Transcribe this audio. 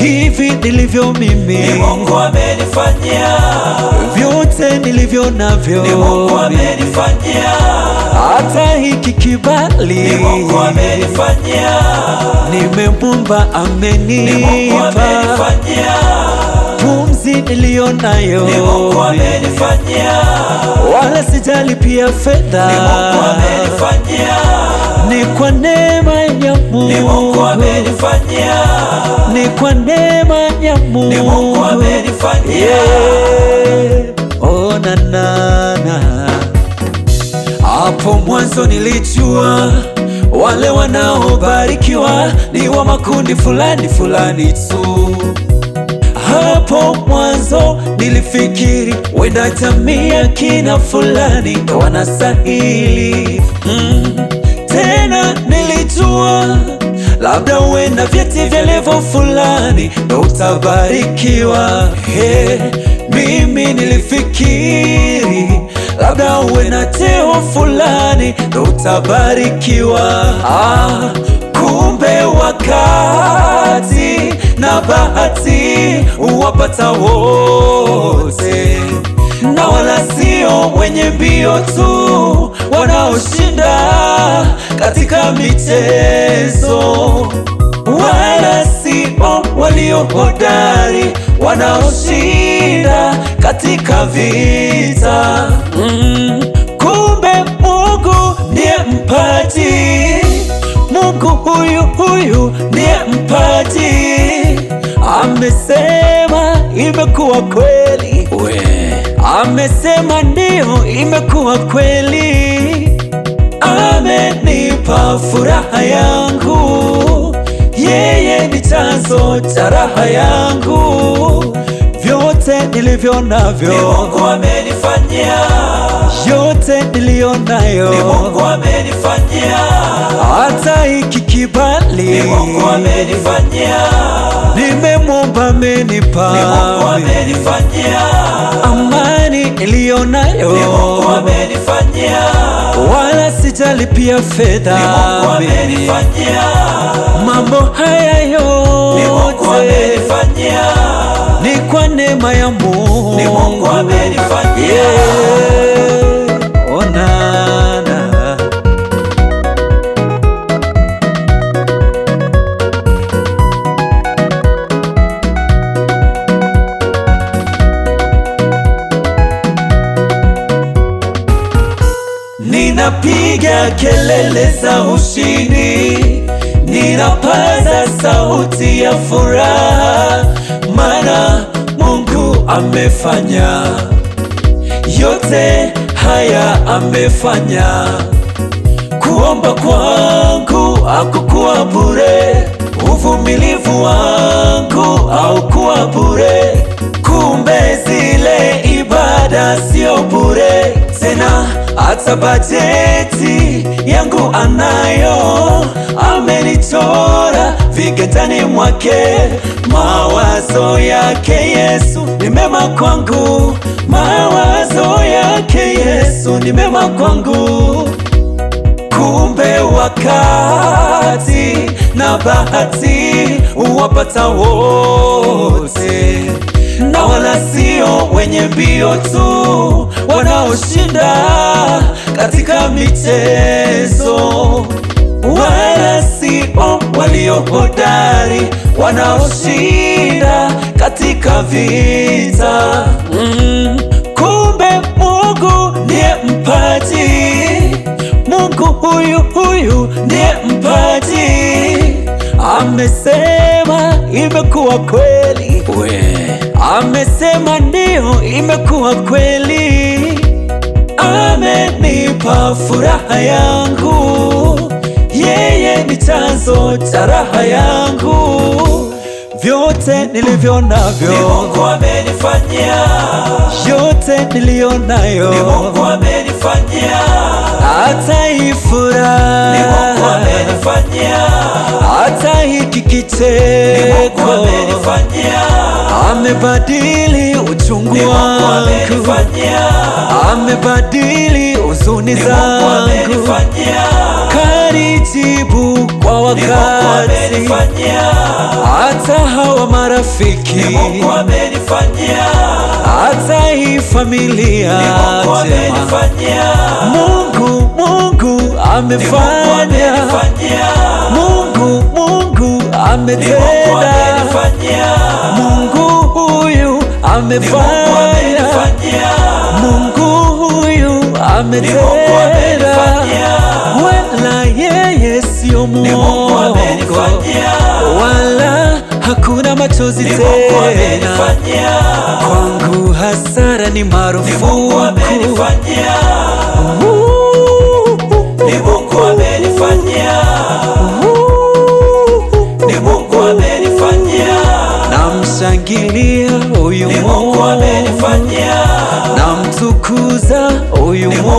hivi nilivyo mimi ni Mungu amenifanyia. Vyote nilivyo navyo ni Mungu amenifanyia. Hata hiki kibali ni Mungu amenifanyia. Nimemwomba amenipa. ni Mungu amenifanyia. Pumzi niliyo nayo ni Mungu amenifanyia. Wala sijali pia fedha ni Mungu amenifanyia. Ni kwa neema ya Mungu ni Mungu amenifanyia. Ni kwa neema ya Mungu ni Mungu amenifanyia. Oh na na na. Hapo mwanzo nilijua wale wanaobarikiwa ni wa makundi fulani fulani tu. Hapo mwanzo nilifikiri wenda jamii ya kina fulani ndo wanastahili. Tena nilijua labda uenda vyeti vya level fulani ndo utabarikiwa. Mimi nilifikiri labda uwe na cheo fulani ndo utabarikiwa. Kumbe wakati na bahati uwapata wote, na wala sio wenye mbio tu wanaoshinda katika michezo, wala sio walio hodari wanaoshinda katika vita. Kumbe Mungu ndiye mpaji, Mungu huyu ndiye mpaji. Amesema imekuwa kweli, amesema ndio imekuwa kweli. Amenipa furaha yangu, yeye ni chanzo cha raha yangu. Vyote nilivyo navyo ni Mungu amenifanyia. yote niliyo nayo ni Mungu amenifanyia. Hata hiki kibali ni Mungu amenifanyia. Nimemwomba amenipa. ni Mungu amenifanyia. Amani niliyo nayo ni Mungu amenifanyia. Wala sijali pia fedha ni Mungu amenifanyia. Mambo haya yote ni Mungu amenifanyia. ni kwa neema ya Mungu. ni Mungu amenifanyia. Onana. Ninapiga kelele za ushindi, ninapaza sauti ya furaha, maana Mungu amefanya yote haya, amefanya. Kuomba kwangu hakukuwa bure, uvumilivu wangu haukuwa bure. Kumbe zile ibada sio bure tena, hata bajeti yangu anayo. Amenichora viganjani mwake, mawazo yake Yesu ni mema kwangu, mawazo yake Yesu ni mema kwangu. Kumbe wakati na bahati uwapata wote, na wala sio wenye mbio tu wanaoshinda katika michezo, wala sio walio hodari wanaoshinda katika vita. Kumbe Mungu ndiye mpaji, Mungu huyu ndiye mpaji. Amesema imekuwa kweli, amesema ndio imekuwa kweli. Amenipa furaha yangu, yeye ni chanzo cha raha yangu. Vyote nilivyo navyo ni Mungu amenifanyia. yote niliyo nayo ni Mungu amenifanyia. hata hii furaha ni Mungu amenifanyia. hata hiki ni Mungu kicheko amenifanyia. amebadili uchungu ni Mungu wangu, amenifanyia. amebadili huzuni Ni Mungu zangu, amenifanyia, kanijibu kwa ni Mungu wakati. amenifanyia, Hata hawa marafiki, ni Mungu amenifanyia, hata hii familia ni Mungu njema, amenifanyia, Mungu ni Mungu amefanya, amenifanyia, Mungu ni Mungu ametenda, amenifanyia, Mungu huyu ni Mungu amefanya, amenifanyia, Mungu huyu ni Mungu ametenda, amenifanyia, wala yeye sio ni Mungu mwongo, amenifanyia, wala hakuna machozi ni Mungu tena. amenifanyia, Kwangu hasara ni ni Mungu marufuku. amenifanyia, ni Mungu amenifanyia, ni Mungu amenifanyia, Namshangilia huyu ni Mungu Mungu, amenifanyia, namtukuza huyu ni Mungu,